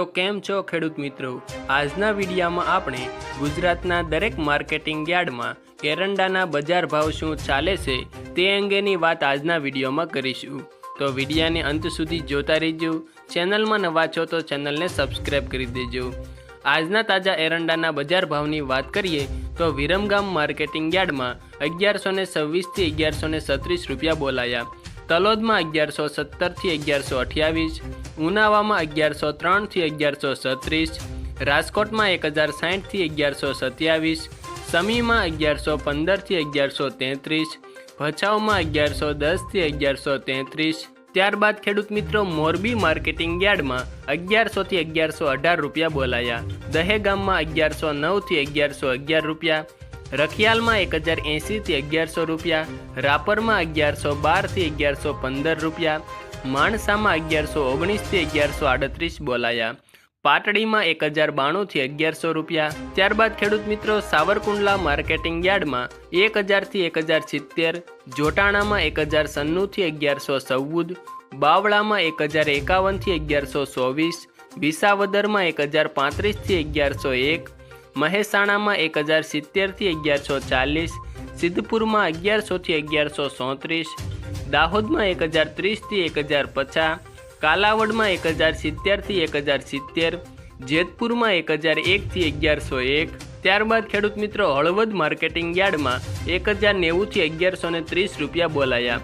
તો કેમ છો ખેડૂત મિત્રો? આજના વિડીયોમાં આપણે ગુજરાતના દરેક માર્કેટિંગ યાર્ડમાં એરંડાના બજાર ભાવ શું ચાલે છે તે અંગેની વાત આજના વિડીયોમાં કરીશું। તો વિડીયોને અંત સુધી જોતા રહેજો। ચેનલમાં નવા છો તો ચેનલને સબસ્ક્રાઈબ કરી દેજો। આજના તાજા એરંડાના બજાર ભાવની વાત કરીએ તો વિરમગામ માર્કેટિંગ યાર્ડમાં 1126 થી 1136 રૂપિયા બોલાયા। તલોદમાં 1117 થી 1128, ઉનાવામાં 1103 થી 1136, રાજકોટમાં 1060 થી 1127, સમીમાં 1115 થી 1133, ભચાઉમાં 1110 થી 1133। ત્યારબાદ ખેડૂત મિત્રો મોરબી માર્કેટિંગ યાર્ડમાં 1100 થી 1118 રૂપિયા બોલાયા। દહેગામમાં 1109 થી 1111 રૂપિયા, રખિયાલમાં 1080 થી 1100 રૂપિયા, રાપરમાં 1112 થી 1115 રૂપિયા, માણસામાં 1119 થી 1138 બોલાયા। પાટડીમાં 1092 થી 1100 રૂપિયા। ત્યારબાદ ખેડૂત મિત્રો સાવરકુંડલા માર્કેટિંગ યાર્ડમાં 1000 થી 1070, જોટાણામાં 1096 થી 1114, બાવળામાં 1051 થી 1124, વિસાવદરમાં 1035 થી 1101, મહેસાણામાં 1070 થી 1140, સિદ્ધપુરમાં 1100 થી 1137, દાહોદમાં 1030 થી 1050, કાલાવડમાં 1070 થી 1070, જેતપુરમાં 1001 થી 1101। ત્યારબાદ ખેડૂત મિત્રો હળવદ માર્કેટિંગ યાર્ડમાં 1090 થી 1130 રૂપિયા બોલાયા।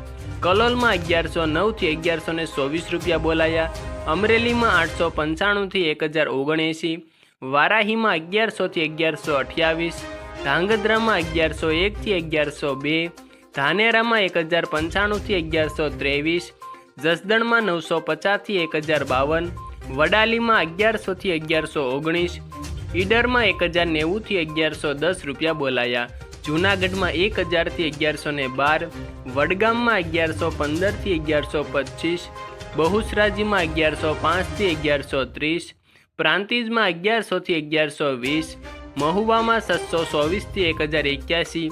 કલોલમાં 1109 થી 1124 રૂપિયા બોલાયા। અમરેલીમાં 895 થી 1079, વારાહીમાં 1100 થી 1128, ધાંગધ્રામાં 1101 થી 1102, ધાનેરામાં 1095 થી 1123, જસદણમાં 950 થી 1052, વડાલીમાં 1100 થી 1119, ઈડરમાં 1090 થી 1110 રૂપિયા બોલાયા। જૂનાગઢમાં 1000 થી 1112, વડગામમાં 1115 થી 1125, બહુચરાજીમાં 1105 થી 1130, પ્રાંતિજમાં 1100 થી 1120, મહુવામાં 724 થી 1081,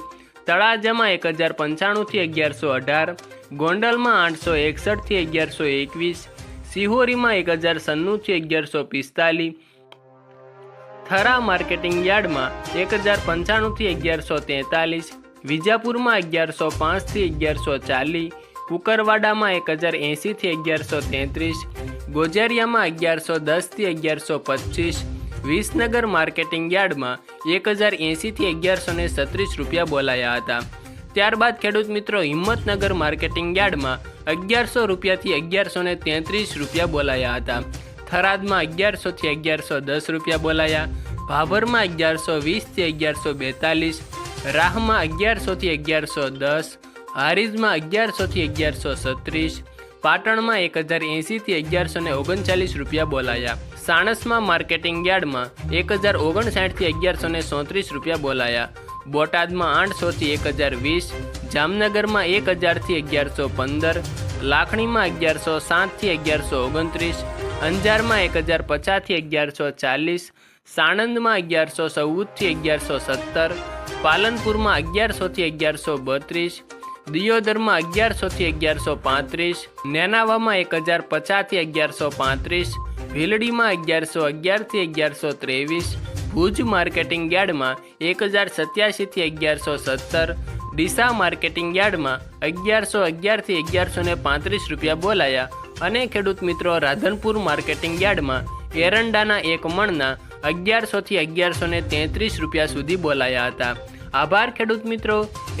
તળાજામાં 1095 થી 1118, ગોંડલમાં 861 થી 1121, સિહોરીમાં 1096 થી 1145, થરા માર્કેટિંગ યાર્ડમાં 1095 થી 1143, વિજાપુરમાં 1105 થી 1140, કુકરવાડામાં 1080 થી 1133, ગોજારિયામાં 1110 થી 1125, વિસનગર માર્કેટિંગ યાર્ડમાં 1080 થી 1136 રૂપિયા બોલાયા હતા। ત્યારબાદ ખેડૂત મિત્રો હિંમતનગર માર્કેટિંગ યાર્ડમાં 1100 રૂપિયાથી 1133 રૂપિયા બોલાયા હતા। થરાદમાં 1100 થી 1110 રૂપિયા બોલાયા, ભાભરમાં 1120 થી 1142, રાહમાં 1100 થી 1110, હારીજમાં 1100 થી 1136, પાટણમાં 1080 થી 1139 રૂપિયા બોલાયા। સાણસમાં માર્કેટિંગ યાર્ડમાં 1059 થી 1134 રૂપિયા બોલાયા। બોટાદમાં 800 થી 1020, જામનગરમાં 1000 થી 1115, લાખણીમાં 1107 થી 1129, અંજારમાં 1050 થી 1140, સાણંદમાં 1114 થી 1117, પાલનપુરમાં 1100 થી 1132, દિયોદરમાં 1100 થી 1135, નેનાવામાં 1050 થી 1135, ભીલડીમાં 1111 થી 1123, ભુજ માર્કેટિંગ યાર્ડમાં 1087 થી 1117, ડીસા માર્કેટિંગ યાર્ડમાં 1111 થી 1135 રૂપિયા બોલાયા। અને ખેડૂત મિત્રો રાધનપુર માર્કેટિંગ યાર્ડમાં એરંડાના એક મણના 1100 થી 1133 રૂપિયા સુધી બોલાયા હતા। આભાર ખેડૂત મિત્રો।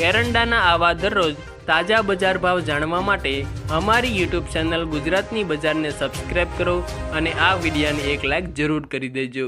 એરંડાના આવા દરરોજ તાજા બજાર ભાવ જાણવા માટે અમારી યુટ્યુબ ચેનલ ગુજરાતની બજારને સબસ્ક્રાઈબ કરો અને આ વિડીયોને એક લાઈક જરૂર કરી દેજો।